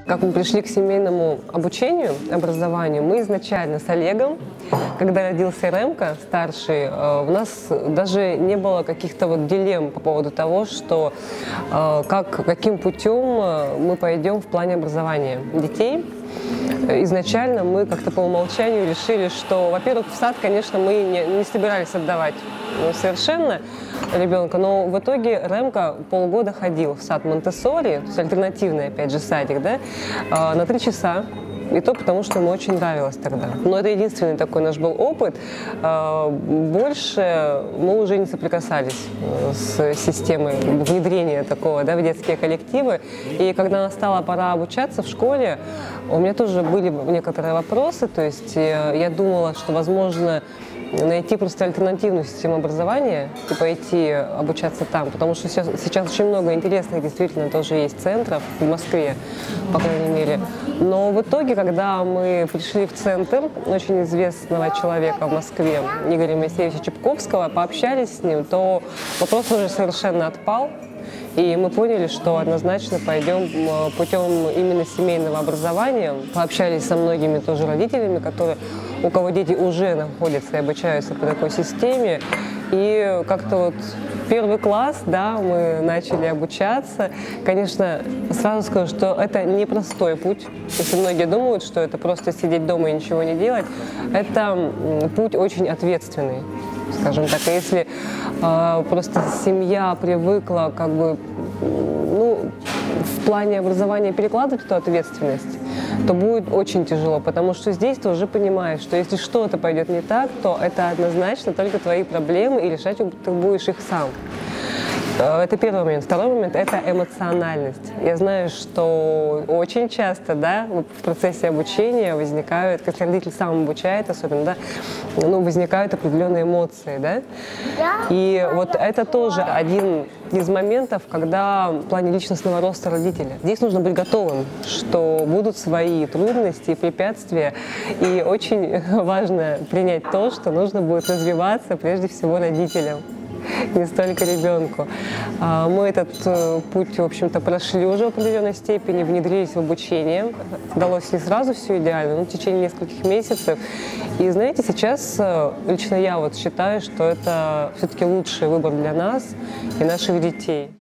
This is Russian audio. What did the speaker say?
как мы пришли к семейному обучению, образованию, мы изначально с Олегом, когда родился Ремка, старший, у нас даже не было каких-то вот дилемм по поводу того, что каким путем мы пойдем в плане образования детей. Изначально мы как-то по умолчанию решили, что, во-первых, в сад, конечно, мы не собирались отдавать совершенно ребенка, но в итоге Ремка полгода ходил в сад Монтессори, то есть альтернативный, опять же, садик, да, на 3 часа. И то потому, что ему очень нравилось тогда. Но это единственный такой наш был опыт. Больше мы уже не соприкасались с системой внедрения такого, да, в детские коллективы. И когда настала пора обучаться в школе, у меня тоже были некоторые вопросы. То есть я думала, что, возможно, найти просто альтернативную систему образования и пойти обучаться там, потому что сейчас очень много интересных действительно тоже есть центров в Москве, по крайней мере. Но в итоге, когда мы пришли в центр очень известного человека в Москве, Игоря Моисеевича Чепковского, пообщались с ним, то вопрос уже совершенно отпал. И мы поняли, что однозначно пойдем путем именно семейного образования. Пообщались со многими тоже родителями, у кого дети уже находятся и обучаются по такой системе. И как-то вот первый класс, да, мы начали обучаться. Конечно, сразу скажу, что это непростой путь. Если многие думают, что это просто сидеть дома и ничего не делать, это путь очень ответственный, скажем так. И если просто семья привыкла как бы, в плане образования перекладывать эту ответственность, то будет очень тяжело, потому что здесь ты уже понимаешь, что если что-то пойдет не так, то это однозначно только твои проблемы, и решать ты будешь их сам. Это первый момент. Второй момент – это эмоциональность. Я знаю, что очень часто, да, в процессе обучения возникают, как родитель сам обучает особенно, да, возникают определенные эмоции, да. И вот это тоже один из моментов, когда в плане личностного роста родителя. Здесь нужно быть готовым, что будут свои трудности и препятствия. И очень важно принять то, что нужно будет развиваться прежде всего родителям, не столько ребенку. Мы этот путь, в общем-то, прошли уже в определенной степени, внедрились в обучение. Далось не сразу все идеально, но в течение нескольких месяцев. И знаете, сейчас лично я вот считаю, что это все-таки лучший выбор для нас и наших детей.